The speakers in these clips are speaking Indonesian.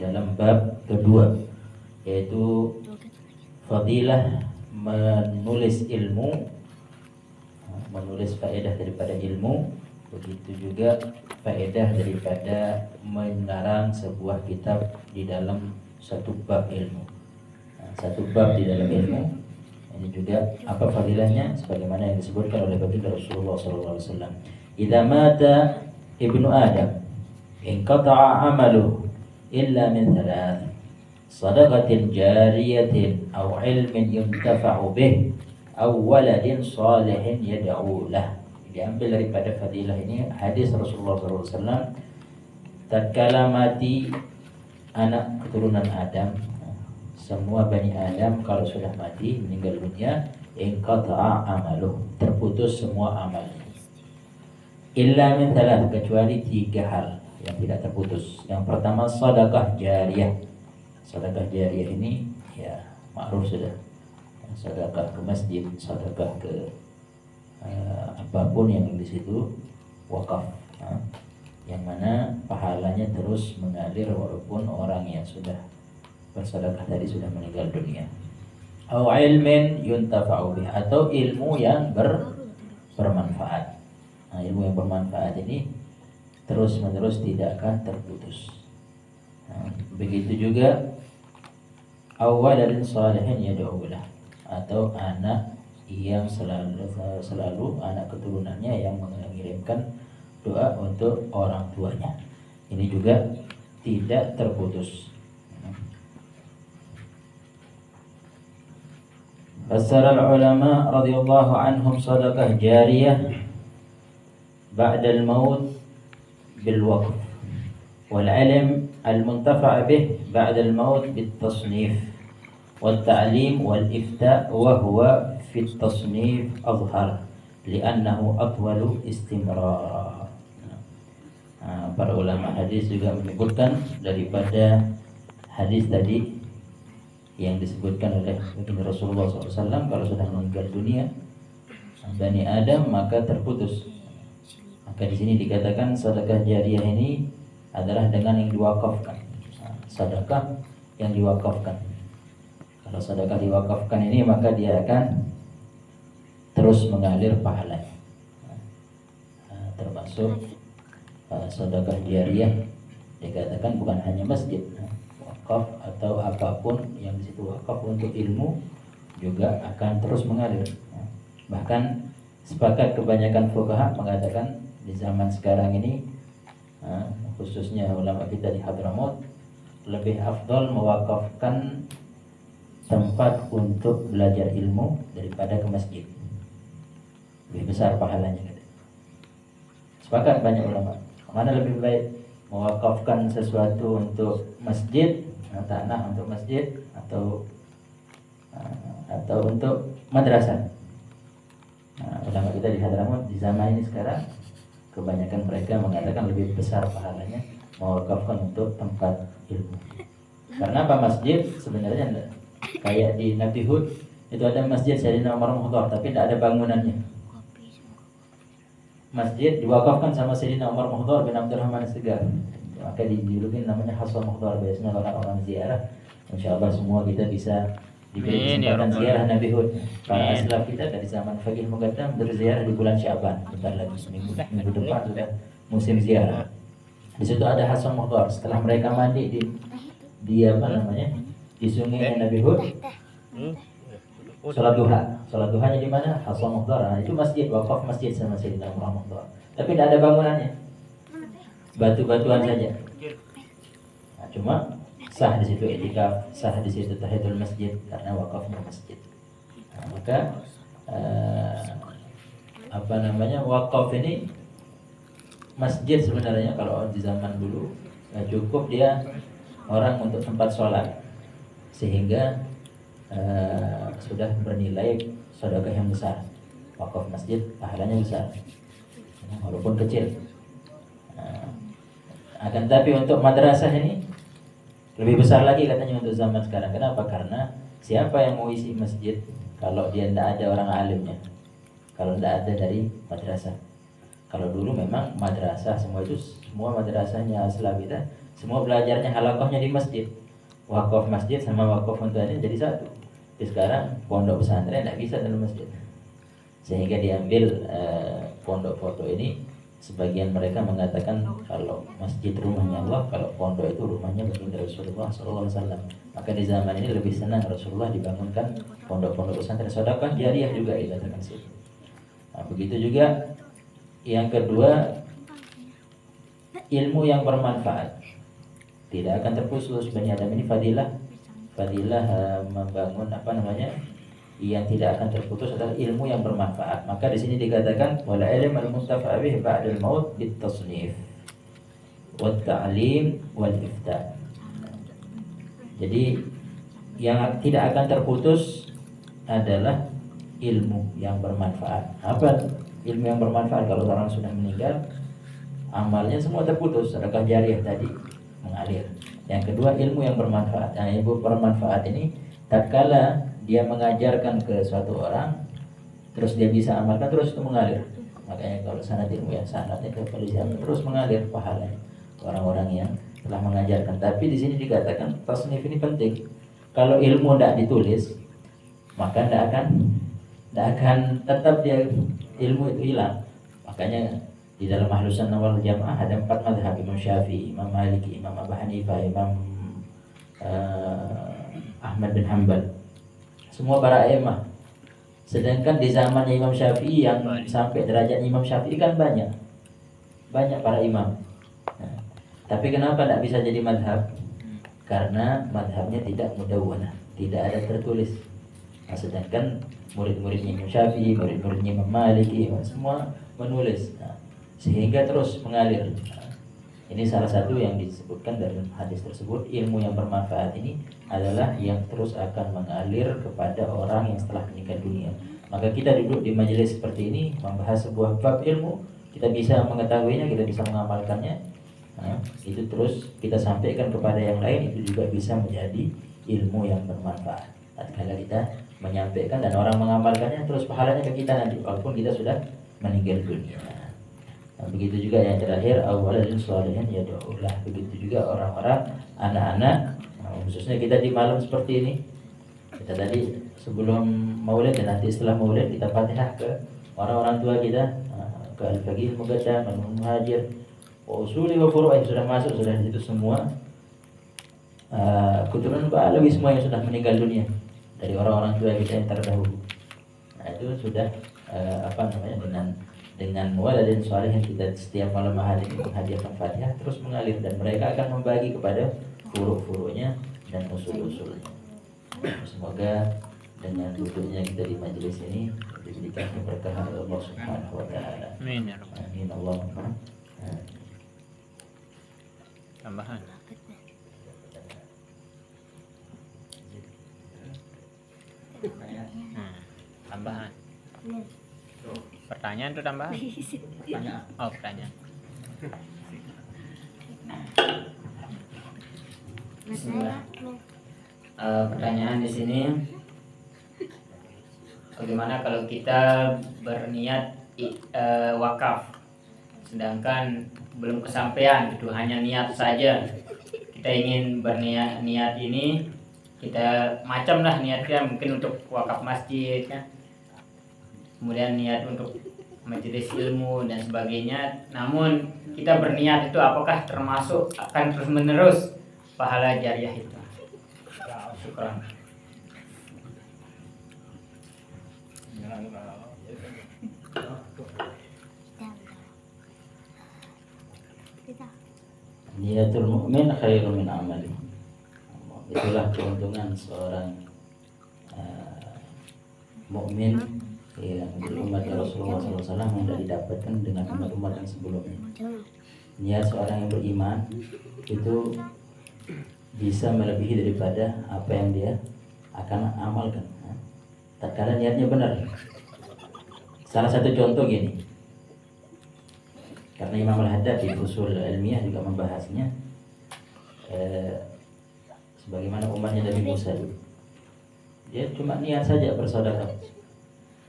dalam bab kedua, yaitu fadilah menulis ilmu, menulis faedah daripada ilmu, begitu juga faedah daripada mengarang sebuah kitab di dalam satu bab ilmu. Satu bab di dalam ilmu ini juga apa fadilahnya sebagaimana yang disebutkan oleh baginda Rasulullah SAW. Idza mata ibnu Adam inqata'a amaluhu illa min thalath, sadaqatin jariyatin aw ilmin yuntafa'u bih aw waladin salihin yad'u lah. Diambil daripada fadilah ini hadis Rasulullah SAW, tatkala mati anak keturunan Adam, semua Bani Adam kalau sudah mati meninggal dunia, inqata'a amaluh, terputus semua amalnya, illa min thalath, kecuali 3 hal yang tidak terputus. Yang pertama sedekah jariyah. Sedekah jariyah ini ya ma'ruf sudah, sedekah ke masjid, sedekah ke apapun yang di situ wakaf, yang mana pahalanya terus mengalir walaupun orang yang sudah bersedekah tadi sudah meninggal dunia. Au ilmin yuntafa'u bih, atau ilmu yang bermanfaat. Ilmu yang bermanfaat ini terus menerus tidak akan terputus. Begitu juga awwaladin salihin yad'u lah, atau anak yang selalu anak keturunannya yang mengirimkan doa untuk orang tuanya. Ini juga tidak terputus. Fassara al-ulama radhiyallahu anhum sadaqah jariyah ba'da al-maut bil waqf, wal ilm al-muntafa' bih ba'da al-maut bit tasnif wal ta'lim wal ifta', wa huwa fi at-tasnif azhar li'annahu atwalu istimrar. Para ulama hadis juga menyebutkan daripada hadis tadi yang disebutkan oleh Rasulullah SAW, kalau sudah meninggal dunia Bani Adam maka terputus. Maka di sini dikatakan sedekah jariyah ini adalah dengan yang diwakafkan, sedekah yang diwakafkan. Kalau sedekah diwakafkan ini maka dia akan terus mengalir pahalanya. Termasuk sedekah jariyah dikatakan bukan hanya masjid, wakaf atau apapun yang di situ wakaf untuk ilmu juga akan terus mengalir. Bahkan sepakat kebanyakan fuqaha mengatakan di zaman sekarang ini, khususnya ulama kita di Hadramaut, lebih afdal mewakafkan tempat untuk belajar ilmu daripada ke masjid. Lebih besar pahalanya. Sepakat banyak ulama. Mana lebih baik, mewakafkan sesuatu untuk masjid, tanah untuk masjid, atau untuk madrasah? Ulama kita di Hadramaut di zaman ini sekarang kebanyakan mereka mengatakan lebih besar pahalanya mewakafkan untuk tempat ilmu. Karena apa? Masjid sebenarnya enggak. Kayak di Nabi Hud itu ada masjid Sayyidina Umar Muhdar, tapi tidak ada bangunannya. Masjid diwakafkan sama Sayyidina Umar Muhdar bin Abdurrahman As-Segar, maka dijulukin namanya Hasan Muhdar. Biasanya orang-orang ziarah, insyaallah semua kita bisa diberi kesempatan ziarah Nabi Hud. Para aslaf kita dari zaman Faqih Muqaddam berziarah di bulan Syaban, bentar lagi minggu depan sudah musim ziarah. Di situ ada Hasan Muhdar. Setelah mereka mandi di di sungai Nabi Hud, sholat duha. Sholat duhanya di mana? Hasan Muhdar. Nah, itu masjid, wakaf masjid sama Sayyidina Umar Muhdar. Tapi tidak ada bangunannya, batu-batuan saja. Nah, cuma sah di situ i'tikaf, sah di situ tahiyatul masjid karena wakafnya masjid. Nah, maka wakaf ini masjid sebenarnya kalau di zaman dulu cukup dia orang untuk tempat sholat, sehingga sudah bernilai sedekah yang besar. Wakaf masjid pahalanya besar walaupun kecil. Akan tapi untuk madrasah ini lebih besar lagi katanya untuk zaman sekarang. Kenapa? Karena siapa yang mau isi masjid kalau dia tidak ada orang alimnya, kalau tidak ada dari madrasah. Kalau dulu memang madrasah semua madrasahnya asal kita Semua belajarnya halakohnya di masjid. Wakaf masjid sama wakaf untuk adik jadi satu. Jadi sekarang pondok pesantren tidak bisa dalam masjid. Sehingga diambil pondok foto ini. Sebagian mereka mengatakan kalau masjid rumahnya Allah, kalau pondok itu rumahnya baginda Rasulullah SAW. Maka di zaman ini lebih senang Rasulullah dibangunkan pondok-pondok pesantren. Sedekah jariah juga dikatakan situ. Nah, begitu juga yang kedua, ilmu yang bermanfaat tidak akan terputus. Bani Adam ini fadilah membangun yang tidak akan terputus adalah ilmu yang bermanfaat. Maka di sini dikatakan wala ilm al-muntafa' bih ba'dal maut bit-tasnif wat ta'lim wal ifta. Jadi yang tidak akan terputus adalah ilmu yang bermanfaat. Apa ilmu yang bermanfaat? Kalau orang sudah meninggal, amalnya semua terputus, sedekah jariah tadi mengalir. Yang kedua, ilmu yang bermanfaat. Nah, ilmu bermanfaat ini tatkala dia mengajarkan ke suatu orang, terus dia bisa amalkan, terus itu mengalir. Makanya kalau sanad ilmu yang sanad itu terus mengalir pahalanya orang-orang yang telah mengajarkan. Tapi di sini dikatakan tasnif ini penting. Kalau ilmu tidak ditulis, maka tidak akan tetap dia ilmu itu hilang. Makanya di dalam Ahlus Sunnah wal Jamaah ada 4 mazhab: Imam Syafi'i, Imam Maliki, Imam Abu Hanifah, Imam Ahmad bin Hanbal. Semua para imam. Sedangkan di zamannya Imam Syafi'i yang sampai derajat Imam Syafi'i kan banyak para imam. Nah, tapi kenapa tidak bisa jadi madhab? Karena madhabnya tidak mudawwanah, tidak ada tertulis. Nah, sedangkan murid-muridnya Imam Syafi'i, murid-muridnya Imam Maliki, semua menulis. Nah, sehingga terus mengalir. Nah, ini salah satu yang disebutkan dalam hadis tersebut. Ilmu yang bermanfaat ini adalah yang terus akan mengalir kepada orang yang setelah meninggal dunia. Maka kita duduk di majelis seperti ini membahas sebuah bab ilmu, kita bisa mengetahuinya, kita bisa mengamalkannya. Nah, itu terus kita sampaikan kepada yang lain, itu juga bisa menjadi ilmu yang bermanfaat. Tatkala kita menyampaikan dan orang mengamalkannya, terus pahalanya ke kita nanti walaupun kita sudah meninggal dunia. Nah, begitu juga yang terakhir, awalan sholihin yad'ulah. Begitu juga orang-orang, anak-anak, khususnya kita di malam seperti ini. Kita tadi sebelum maulid dan nanti setelah maulid kita Fatihah ke orang-orang tua kita, ke Al-Faqih, Muqaddam, Al-Muhajir, Usuli wa Furu'ah yang sudah masuk, sudah itu semua. Keturunan Ba'alawi semua yang sudah meninggal dunia dari orang-orang tua kita yang terdahulu. Nah, itu sudah dengan waladin sholihin kita setiap malam hari menghadiahkan Fatihah terus mengalir, dan mereka akan membagi kepada furu'-furu'nya dan usul-usulnya. Semoga dengan duduknya kita di majelis ini diberikan keberkahan oleh Allah Subhanahu wa taala. Amin ya rabbal alamin. Allahumma. Tambahan. Tambahan. Pertanyaan itu tambahan? Pertanyaan. Oh, pertanyaan. Pertanyaan di sini, bagaimana kalau kita berniat wakaf, sedangkan belum kesampaian gitu, hanya niat saja. Kita ingin berniat ini, kita macam lah niatnya, mungkin untuk wakaf masjid kan, kemudian niat untuk majelis ilmu dan sebagainya. Namun kita berniat itu apakah termasuk akan terus menerus pahala jariah itu? Syukran. Niatul mu'min khairun min amali. Itulah keuntungan seorang mukmin yang umat Rasulullah SAW yang tidak didapatkan dengan umat-umat yang sebelumnya. Niat seorang yang beriman itu bisa melebihi daripada apa yang dia akan amalkan. Tatkala niatnya benar. Salah satu contoh gini, karena Imam Al-Haddad di Ushul Ilmiyah juga membahasnya, sebagaimana umatnya Nabi Musa dulu. Dia cuma niat saja bersedekah,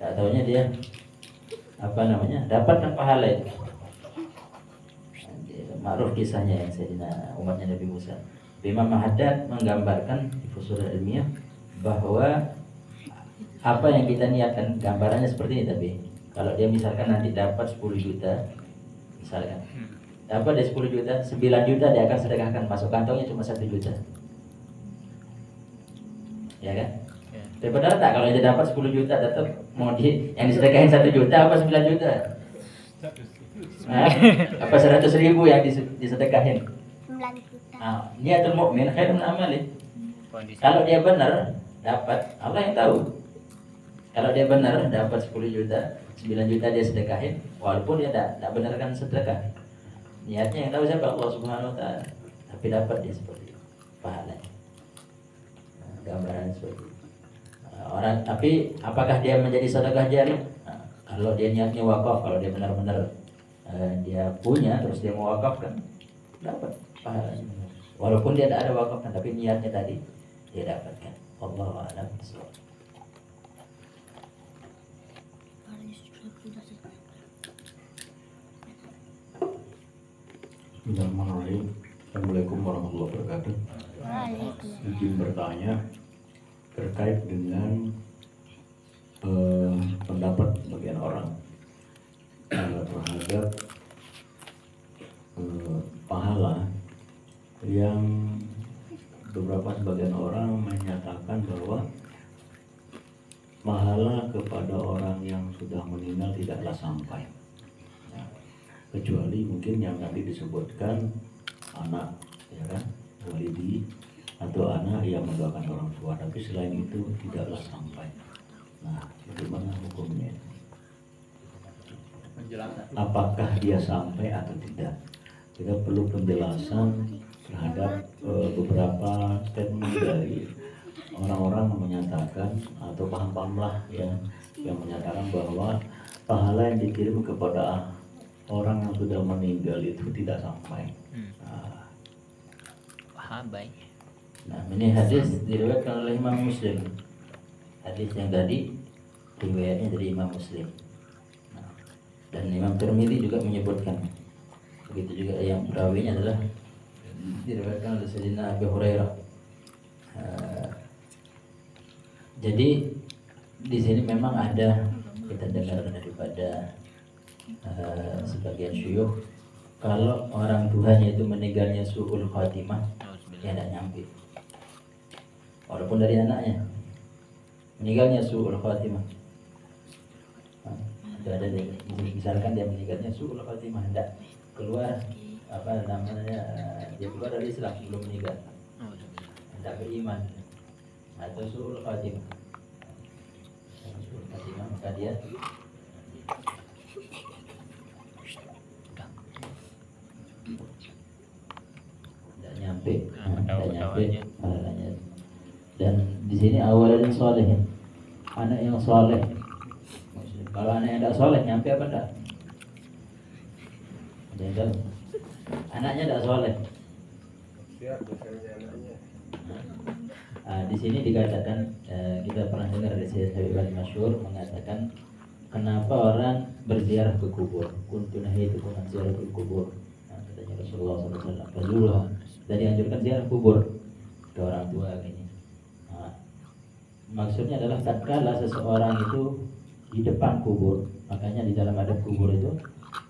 tak tahunya dia dapatkan pahala itu. ma'ruf kisahnya yang Sayyidina umatnya Nabi Musa. Imam Haddad menggambarkan di Fusul Ilmiah bahwa apa yang kita niatkan, gambarannya seperti ini. Tapi kalau dia misalkan nanti dapat 10 juta misalkan, dapat dari 10 juta 9 juta dia akan sedekahkan, masuk kantongnya cuma 1 juta, ya kan? Tapi benar tak kalau dia dapat 10 juta tetap mau yang disedekahin 1 juta apa 9 juta? Nah, apa 100.000 yang disedekahin? 9 juta. Niatul mukmin khairun amali. Kondisi. Kalau dia benar dapat, Allah yang tahu. Kalau dia benar dapat 10 juta, 9 juta dia sedekahin, walaupun dia tidak benarkan sedekah. Niatnya yang tahu siapa? Allah Subhanahu wa taala. Tapi dapat dia seperti itu pahalanya. Gambaran seperti itu. Orang, tapi apakah dia menjadi sedekah jariah? Kalau dia niatnya wakaf, kalau dia benar-benar dia punya terus dia mau wakafkan, dapat pahalanya. Walaupun dia tidak ada wakafkan, tapi niatnya tadi dia dapatkan. Wallahu a'lam bishawab. Bismillahirrahmanirrahim. Assalamualaikum warahmatullahi wabarakatuh. Izin bertanya terkait dengan pendapat sebagian orang terhadap pahala yang beberapa sebagian orang menyatakan bahwa pahala kepada orang yang sudah meninggal tidaklah sampai, ya, kecuali mungkin yang tadi disebutkan anak, ya kan, walidi atau anak yang mendoakan orang tua, tapi selain itu tidaklah sampai. Nah, bagaimana hukumnya? Apakah dia sampai atau tidak? Kita perlu penjelasan terhadap beberapa statement dari orang-orang yang menyatakan atau paham-pahamlah ya, yang menyatakan bahwa pahala yang dikirim kepada orang yang sudah meninggal itu tidak sampai. Paham baik. Nah, ini hadis diriwayatkan oleh Imam Muslim. Hadis yang tadi riwayatnya dari Imam Muslim. Nah, dan Imam Tirmidzi juga menyebutkan. Begitu juga yang perawinya adalah diriwayatkan oleh Sayyidina Abu Hurairah. Jadi di sini memang ada, kita dengar daripada sebagian syuyukh, kalau orang tuanya itu meninggalnya su'ul khatimah, dia tidak nyampe. Walaupun dari anaknya meninggalnya su'ul khatimah, ada misalkan dia meninggalnya su'ul khatimah, tidak keluar apa namanya, dia keluar dari Islam sebelum meninggal, tidak beriman atau su'ul khatimah, maka dia tidak nyampe, pahalanya. Dan di sini awalan solehin, anak yang soleh. Kalau anak yang tidak soleh nyampe apa enggak? Ada yang tahu? Anaknya tidak soleh. Di sini dikatakan, kita pernah dengar dari Syekh Habib Al-Masyhur mengatakan, kenapa orang berziarah ke kubur? Kuntu nahitukum an ziaratul kubur. Katanya Rasulullah SAW, Rasulullah dari anjurkan ziarah kubur ke orang tua gini. Maksudnya adalah tatkala seseorang itu di depan kubur, makanya di dalam adab kubur itu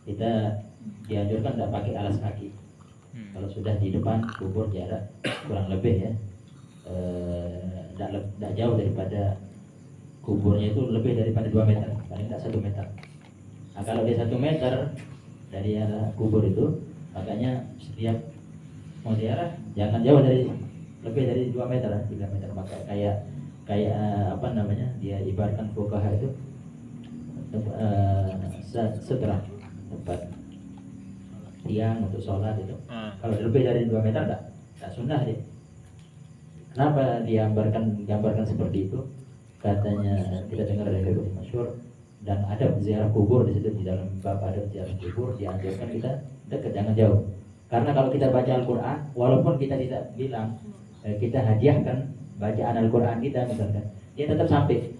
kita dianjurkan tidak pakai alas kaki. Kalau sudah di depan kubur jarak kurang lebih ya, tidak jauh daripada kuburnya itu lebih daripada 2 meter, paling tidak 1 meter. Nah, kalau dia 1 meter dari arah kubur itu, makanya setiap mau ziarah jangan jauh dari, lebih dari 2 meter, 3 meter. Maka kayak apa namanya, dia ibaratkan fuqaha itu seterah tempat tiang untuk sholat itu. Kalau lebih dari 2 meter tak sunnah dia. Kenapa gambarkan seperti itu? Katanya kita dengar dari Habib Masyhur, dan ada ziarah kubur di situ, di dalam bab ada ziarah kubur dianjurkan kita dekat, jangan jauh. Karena kalau kita baca Al-Quran, walaupun kita tidak bilang kita hadiahkan bacaan Al-Quran kita misalkan, dia tetap sampai.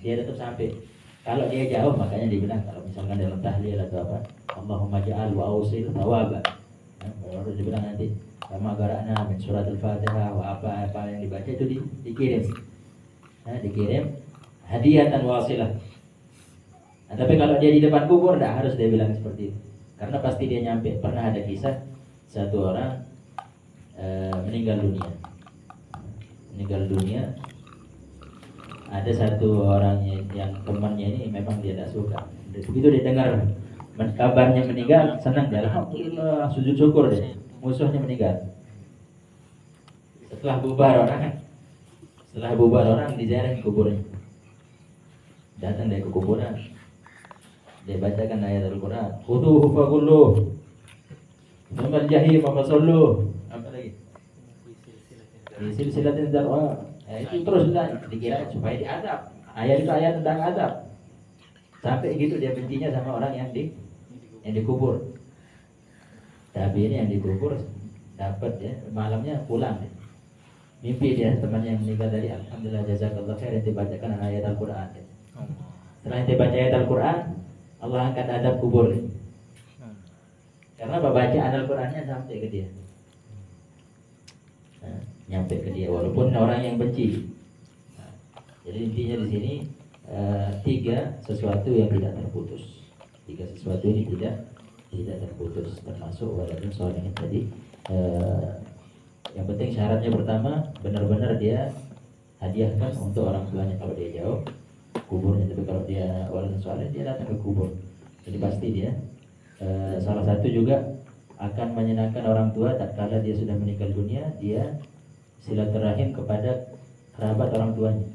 Dia tetap sampai. Kalau dia jauh, makanya dibilang kalau misalkan dalam tahlil atau apa, Allahumma ja'al wa awsil thawaba. Baru dibilang nanti sama garana min surat al-fatihah wa apa yang dibaca itu dikirim. Dikirim hadiatan wasilah. Nah, tapi kalau dia di depan kubur tidak harus dia bilang seperti itu, karena pasti dia nyampe. Pernah ada kisah satu orang meninggal dunia. Ada satu orang yang temannya ini memang dia tidak suka. Begitu dia dengar kabarnya meninggal, senang dia, alhamdulillah, sujud syukur deh. Musuhnya meninggal. Setelah bubar orang diziarahin kuburnya. Datang dari kuburan, dia bacakan ayat Al-Quran. Khuduhu fagulluh, Numal jahim fasalluh. Apa lagi? Silsilatin darwa. Itu terus dikira supaya diadab. Ayat itu ayat tentang adab. Sampai gitu dia bencinya sama orang yang dikubur. Tapi ini yang dikubur dapat ya, malamnya pulang ya. Mimpi dia temannya yang meninggal tadi, alhamdulillah jazakallah khair, dibacakan ayat Al-Quran ya. Setelah dibaca ayat Al-Quran, Allah angkat adab kubur ya. Karena bacaan Al-Qurannya sampai ke dia. Nyampe ke dia walaupun orang yang benci. Jadi intinya di sini tiga sesuatu yang tidak terputus. Tiga sesuatu ini tidak terputus, termasuk walaupun soal ini tadi. Yang penting syaratnya pertama benar-benar dia hadiahkan untuk orang tuanya kalau dia jauh kuburnya. Tapi kalau dia walaupun soalnya dia datang ke kubur, jadi pasti dia salah satu juga akan menyenangkan orang tua tatkala dia sudah meninggal dunia, dia silaturahim kepada kerabat orang tuanya.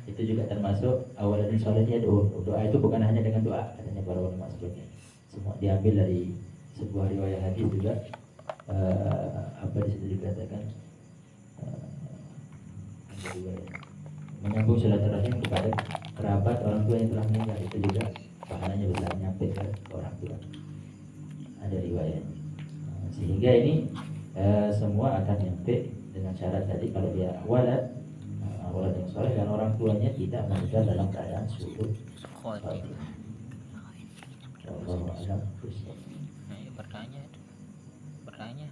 Itu juga termasuk awal dan soalnya doa. Doa itu bukan hanya dengan doa, katanya para ulama sebelumnya. Semua diambil dari sebuah riwayat hadis juga. Apa di situ dikatakan menyambung silaturahim kepada kerabat orang tua yang telah meninggal, itu juga pahalanya besar, nyampe ke orang tua. Ada riwayat. Sehingga ini semua akan nyampe dengan syarat tadi, kalau dia walad yang soleh dan orang tuanya tidak meninggal dalam keadaan suhud. Allah a'lam. Bertanya.